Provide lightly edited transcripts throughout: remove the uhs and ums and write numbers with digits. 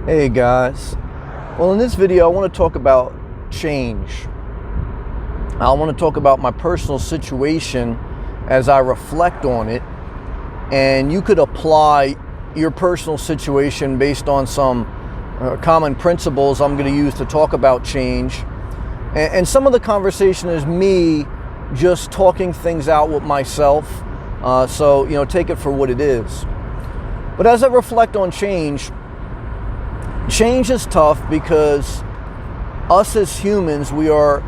Hey guys, well in this video I want to talk about change. I want to talk about my personal situation as I reflect on it, and you could apply your personal situation based on some common principles I'm going to use to talk about change. And some of the conversation is me just talking things out with myself, so take it for what it is. But as I reflect on change is tough because us as humans, we are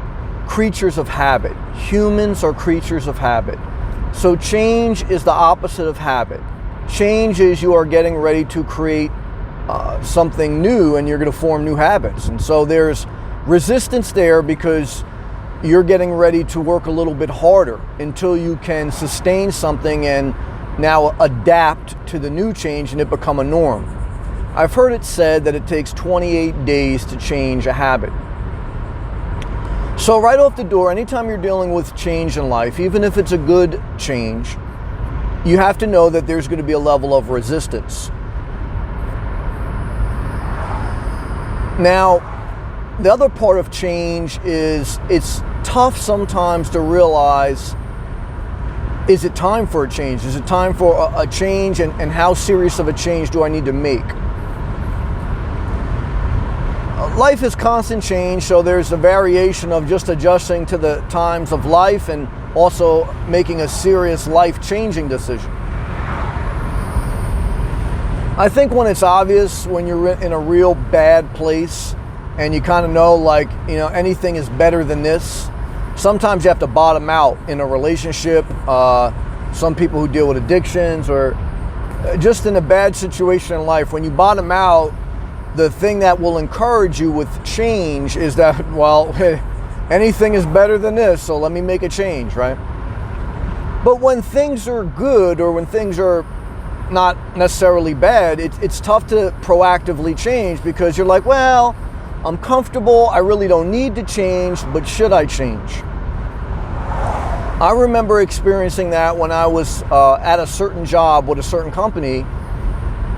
creatures of habit. Humans are creatures of habit. So change is the opposite of habit. Change is you are getting ready to create something new, and you're going to form new habits. And so there's resistance there because you're getting ready to work a little bit harder until you can sustain something and now adapt to the new change and it become a norm. I've heard it said that it takes 28 days to change a habit. So right off the door, anytime you're dealing with change in life, even if it's a good change, you have to know that there's going to be a level of resistance. Now, the other part of change is it's tough sometimes to realize, is it time for a change? Is it time for a change, and how serious of a change do I need to make? Life is constant change, so there's a variation of just adjusting to the times of life and also making a serious life-changing decision. I think when it's obvious, when you're in a real bad place and you kind of know anything is better than this, sometimes you have to bottom out in a relationship. Some people who deal with addictions or just in a bad situation in life, when you bottom out, the thing that will encourage you with change is that, well, anything is better than this, so let me make a change, right? But when things are good or when things are not necessarily bad, it's tough to proactively change because you're like, well, I'm comfortable, I really don't need to change, but should I change? I remember experiencing that when I was at a certain job with a certain company,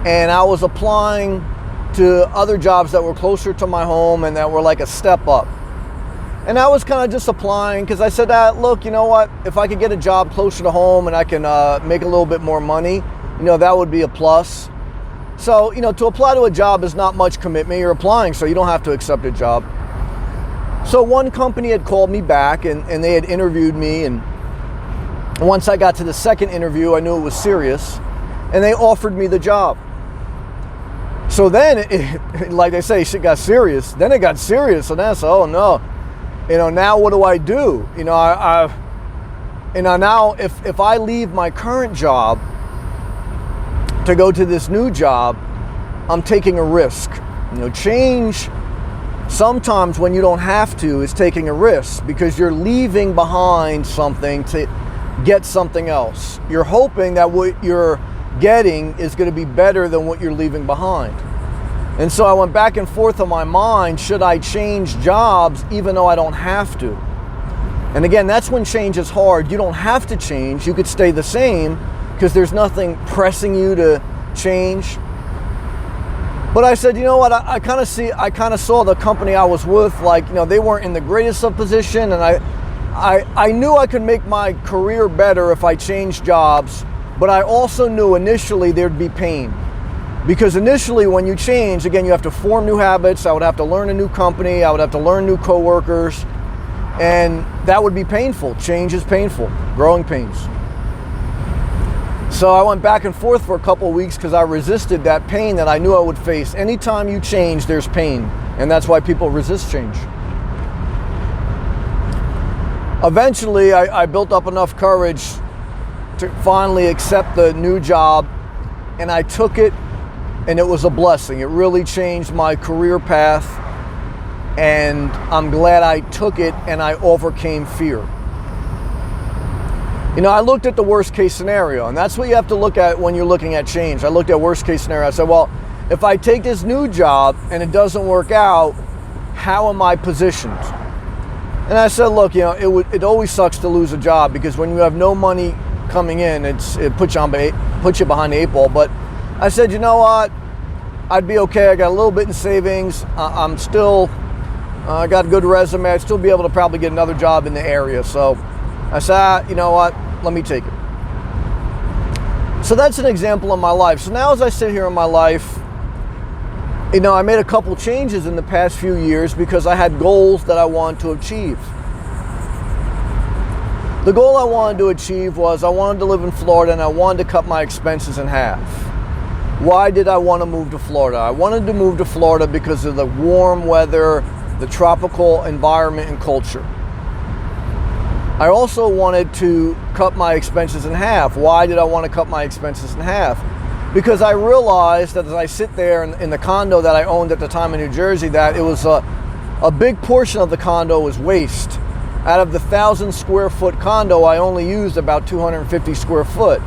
and I was applying to other jobs that were closer to my home and that were like a step up. And I was kind of just applying because I said, look, you know what? If I could get a job closer to home and I can make a little bit more money, that would be a plus. So, to apply to a job is not much commitment. You're applying, so you don't have to accept a job. So one company had called me back and they had interviewed me. And once I got to the second interview, I knew it was serious. And they offered me the job. So then, like they say, shit got serious. Then it got serious. And then I said, oh no, now what do I do? Now if I leave my current job to go to this new job, I'm taking a risk. Change sometimes when you don't have to is taking a risk because you're leaving behind something to get something else. You're hoping that what you're getting is going to be better than what you're leaving behind. And so I went back and forth in my mind, should I change jobs even though I don't have to? And again, that's when change is hard. You don't have to change. You could stay the same because there's nothing pressing you to change. But I said, you know what, I kind of saw the company I was with, they weren't in the greatest of position, and I knew I could make my career better if I changed jobs. But I also knew initially there'd be pain. Because initially when you change, again, you have to form new habits. I would have to learn a new company. I would have to learn new coworkers. And that would be painful. Change is painful. Growing pains. So I went back and forth for a couple of weeks because I resisted that pain that I knew I would face. Anytime you change, there's pain. And that's why people resist change. Eventually, I built up enough courage to finally accept the new job, and I took it, and it was a blessing. It really changed my career path, and I'm glad I took it and I overcame fear. I looked at the worst case scenario, and that's what you have to look at when you're looking at change. I looked at worst case scenario. I said, well, if I take this new job and it doesn't work out, how am I positioned? And I said, look, it always sucks to lose a job because when you have no money coming in, it puts you behind the eight ball. But I said, you know what? I'd be okay. I got a little bit in savings. I'm still, I got a good resume. I'd still be able to probably get another job in the area. So I said, you know what, let me take it. So that's an example of my life. So now as I sit here in my life, I made a couple changes in the past few years because I had goals that I wanted to achieve. The goal I wanted to achieve was I wanted to live in Florida and I wanted to cut my expenses in half. Why did I want to move to Florida? I wanted to move to Florida because of the warm weather, the tropical environment and culture. I also wanted to cut my expenses in half. Why did I want to cut my expenses in half? Because I realized that as I sit there in the condo that I owned at the time in New Jersey, that it was a big portion of the condo was waste. Out of the 1,000 square foot condo, I only used about 250 square foot.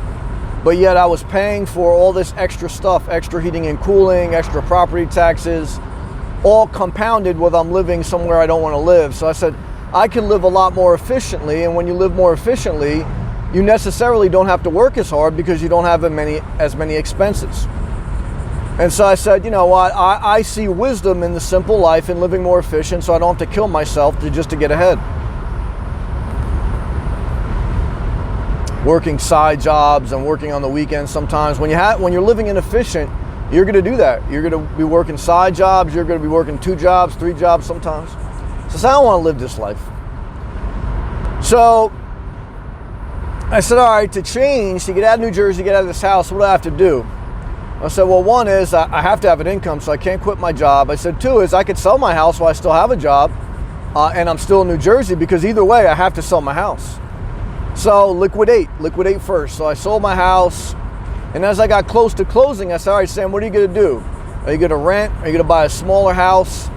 But yet I was paying for all this extra stuff, extra heating and cooling, extra property taxes, all compounded with I'm living somewhere I don't want to live. So I said, I can live a lot more efficiently, and when you live more efficiently, you necessarily don't have to work as hard because you don't have as many expenses. And so I said, you know what, I see wisdom in the simple life and living more efficient so I don't have to kill myself just to get ahead. Working side jobs and working on the weekends sometimes. When you're living inefficient, you're going to do that. You're going to be working side jobs. You're going to be working 2 jobs, 3 jobs sometimes. So I don't want to live this life. So I said, all right, to change, to get out of New Jersey, get out of this house, what do I have to do? I said, well, one is I have to have an income, so I can't quit my job. I said, 2 is I could sell my house while I still have a job, and I'm still in New Jersey, because either way, I have to sell my house. So liquidate first. So I sold my house, and as I got close to closing, I said, all right, Sam, what are you going to do? Are you going to rent? Are you going to buy a smaller house?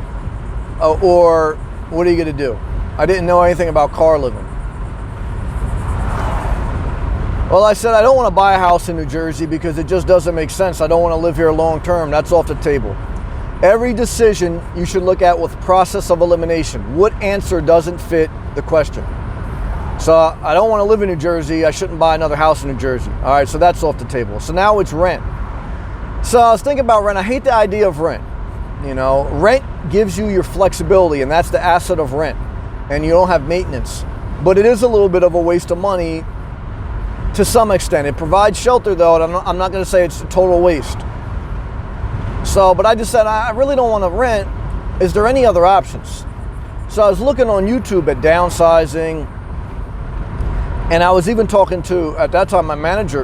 Or what are you going to do? I didn't know anything about car living. Well, I said, I don't want to buy a house in New Jersey because it just doesn't make sense. I don't want to live here long term. That's off the table. Every decision you should look at with process of elimination. What answer doesn't fit the question? So I don't want to live in New Jersey. I shouldn't buy another house in New Jersey. All right, so that's off the table. So now it's rent. So I was thinking about rent. I hate the idea of rent. Rent gives you your flexibility, and that's the asset of rent. And you don't have maintenance. But it is a little bit of a waste of money to some extent. It provides shelter, though, and I'm not going to say it's a total waste. So, but I just said, I really don't want to rent. Is there any other options? So I was looking on YouTube at downsizing, and I was even talking to, at that time, my manager,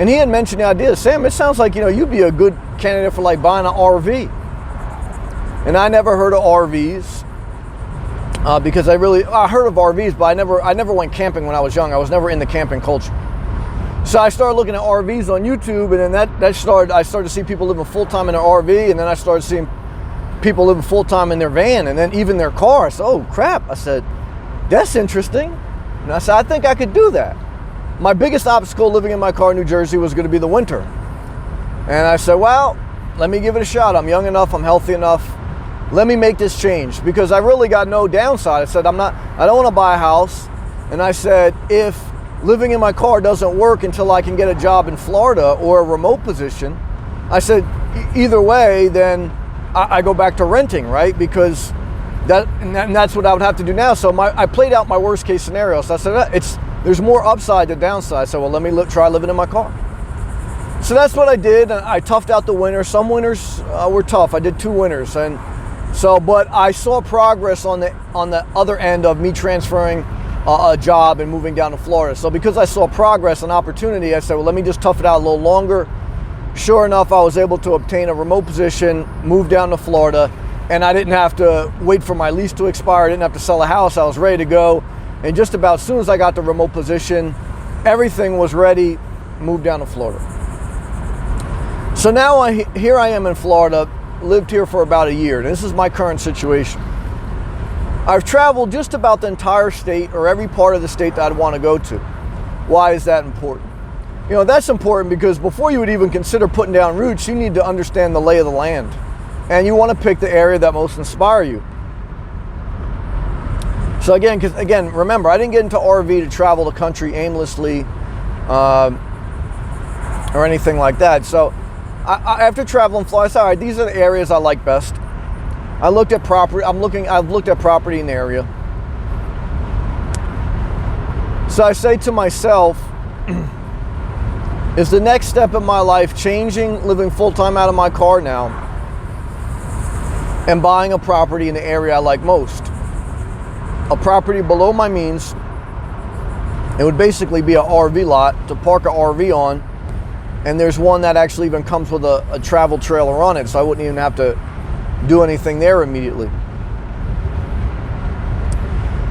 and he had mentioned the idea, Sam, it sounds like, you'd be a good candidate for like buying an RV. And I never heard of RVs because I heard of RVs, but I never went camping when I was young. I was never in the camping culture. So I started looking at RVs on YouTube, and then I started to see people living full-time in their RV, and then I started seeing people living full-time in their van, and then even their car. So, oh crap, I said, that's interesting. And I said, I think I could do that. My biggest obstacle living in my car in New Jersey was going to be the winter. And I said, well, let me give it a shot. I'm young enough, I'm healthy enough. Let me make this change, because I really got no downside. I said, I don't want to buy a house. And I said, if living in my car doesn't work until I can get a job in Florida or a remote position, I said, either way, then I go back to renting, right? Because that's what I would have to do now. So I played out my worst case scenario. So I said, there's more upside than downside. So, well, let me try living in my car. So that's what I did. I toughed out the winter. Some winters were tough. I did 2 winters. But I saw progress on the other end of me transferring a job and moving down to Florida. So because I saw progress and opportunity, I said, well, let me just tough it out a little longer. Sure enough, I was able to obtain a remote position, move down to Florida, and I didn't have to wait for my lease to expire. I didn't have to sell a house. I was ready to go. And just about as soon as I got the remote position, everything was ready, moved down to Florida. So now here I am in Florida, lived here for about a year. This is my current situation. I've traveled just about the entire state, or every part of the state that I'd want to go to. Why is that important? That's important because before you would even consider putting down roots, you need to understand the lay of the land. And you want to pick the area that most inspire you. So again, remember, I didn't get into RV to travel the country aimlessly or anything like that. So after traveling Florida, I said, all right, these are the areas I like best. I looked at property. I've looked at property in the area. So I say to myself, is the next step in my life changing, living full-time out of my car now, and buying a property in the area I like most? A property below my means. It would basically be an RV lot to park an RV on, and there's one that actually even comes with a travel trailer on it, so I wouldn't even have to do anything there immediately.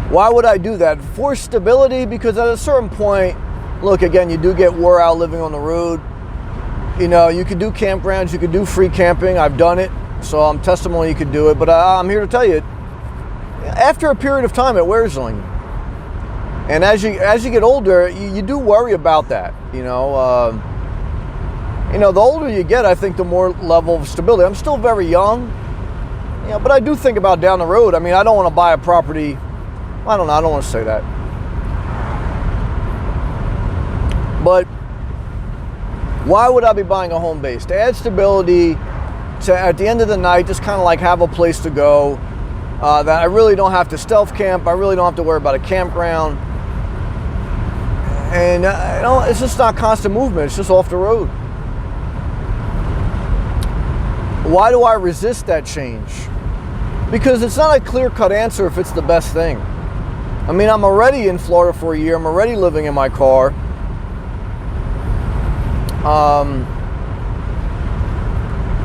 Why would I do that? For stability, because at a certain point, look, again, you do get wore out living on the road. You know, you could do campgrounds, you could do free camping. I've done it, so I'm testimony you could do it. But I'm here to tell you, after a period of time, it wears on you. And as you get older, you do worry about that. You know, the older you get, I think the more level of stability. I'm still very young, but I do think about down the road. I mean, I don't want to buy a property. I don't know. I don't want to say that. But why would I be buying a home base? To add stability, to at the end of the night, just kind of like have a place to go, that I really don't have to stealth camp. I really don't have to worry about a campground. And it's just not constant movement. It's just off the road. Why do I resist that change? Because it's not a clear-cut answer if it's the best thing. I mean, I'm already in Florida for a year. I'm already living in my car.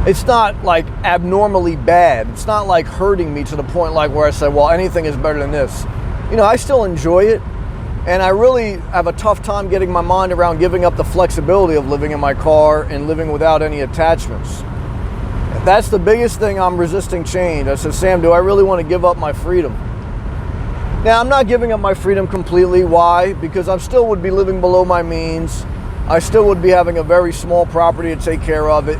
It's not like abnormally bad. It's not like hurting me to the point like where I say, well, anything is better than this. I still enjoy it. And I really have a tough time getting my mind around giving up the flexibility of living in my car and living without any attachments. That's the biggest thing I'm resisting change. I said, Sam, do I really want to give up my freedom? Now, I'm not giving up my freedom completely. Why? Because I still would be living below my means. I still would be having a very small property to take care of it.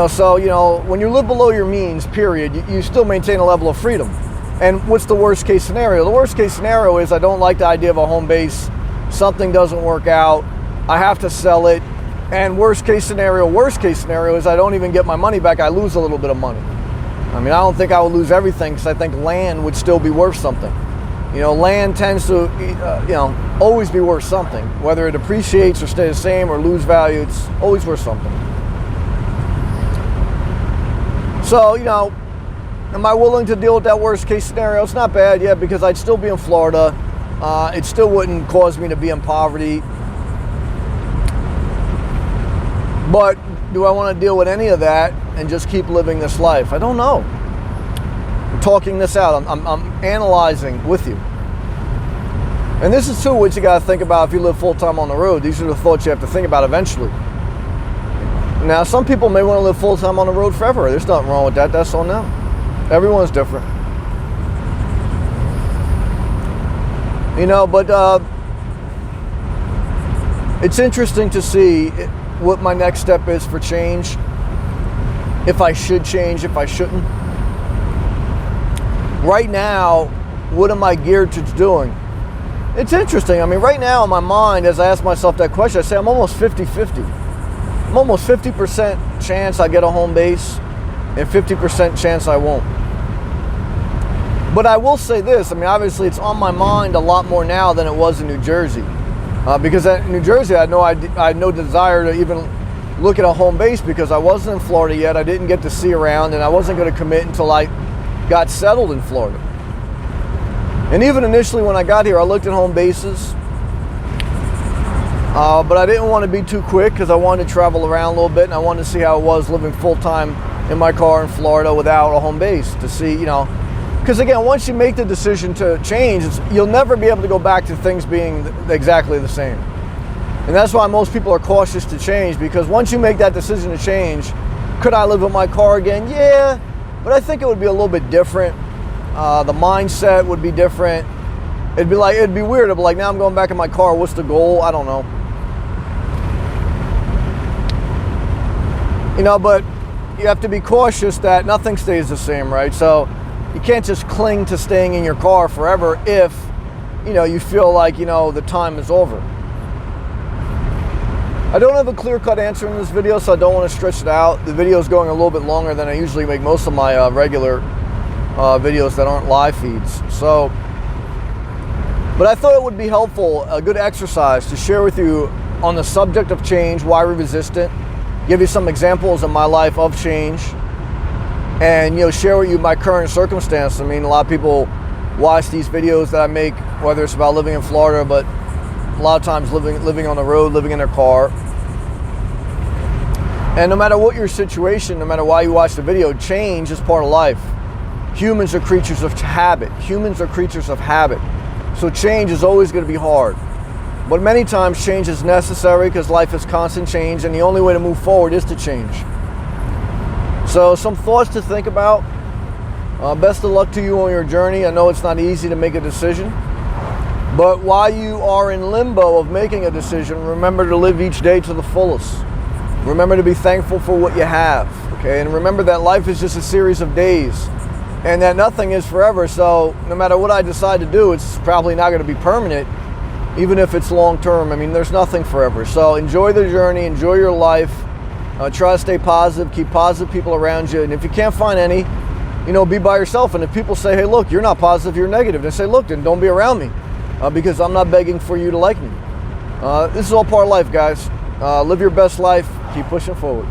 So, when you live below your means, period, you still maintain a level of freedom. And what's the worst case scenario? The worst case scenario is I don't like the idea of a home base. Something doesn't work out. I have to sell it. And worst case scenario is I don't even get my money back. I lose a little bit of money. I mean, I don't think I would lose everything because I think land would still be worth something. Land tends to, always be worth something. Whether it appreciates or stays the same or lose value, it's always worth something. So, am I willing to deal with that worst case scenario? It's not bad, yeah, because I'd still be in Florida. It still wouldn't cause me to be in poverty. But do I want to deal with any of that and just keep living this life? I don't know. I'm talking this out. I'm analyzing with you. And this is too what you got to think about if you live full-time on the road. These are the thoughts you have to think about eventually. Now, some people may want to live full-time on the road forever. There's nothing wrong with that. That's on them. Everyone's different. But it's interesting to see what my next step is for change. If I should change, if I shouldn't. Right now, what am I geared to doing? It's interesting. I mean, right now in my mind, as I ask myself that question, I say I'm almost 50-50. I'm almost 50% chance I get a home base and 50% chance I won't. But I will say this, I mean, obviously it's on my mind a lot more now than it was in New Jersey. Because in New Jersey, I had no desire to even look at a home base because I wasn't in Florida yet. I didn't get to see around, and I wasn't going to commit until I got settled in Florida. And even initially when I got here, I looked at home bases. But I didn't want to be too quick because I wanted to travel around a little bit, and I wanted to see how it was living full-time in my car in Florida without a home base to see, because again, once you make the decision to change, you'll never be able to go back to things being exactly the same. And that's why most people are cautious to change, because once you make that decision to change, could I live in my car again? Yeah, but I think it would be a little bit different. The mindset would be different. It'd be weird. It'd be like, now I'm going back in my car. What's the goal? I don't know. But you have to be cautious that nothing stays the same, right? So you can't just cling to staying in your car forever if, you feel like, the time is over. I don't have a clear-cut answer in this video, so I don't want to stretch it out. The video is going a little bit longer than I usually make most of my regular videos that aren't live feeds. So, but I thought it would be helpful, a good exercise to share with you on the subject of change, why we resist it, give you some examples in my life of change, and share with you my current circumstance. I mean, a lot of people watch these videos that I make, whether it's about living in Florida, but a lot of times living on the road, living in their car. And no matter what your situation, no matter why you watch the video, change is part of life. Humans are creatures of habit. Humans are creatures of habit. So change is always going to be hard. But many times change is necessary because life is constant change, and the only way to move forward is to change. So some thoughts to think about. Best of luck to you on your journey. I know it's not easy to make a decision. But while you are in limbo of making a decision, remember to live each day to the fullest. Remember to be thankful for what you have, okay? And remember that life is just a series of days and that nothing is forever. So no matter what I decide to do, it's probably not going to be permanent, even if it's long term. I mean, there's nothing forever. So enjoy the journey, enjoy your life. Try to stay positive, keep positive people around you. And if you can't find any, be by yourself. And if people say, hey, look, you're not positive, you're negative, then say, look, then don't be around me. Because I'm not begging for you to like me. This is all part of life, guys. Live your best life. Keep pushing forward.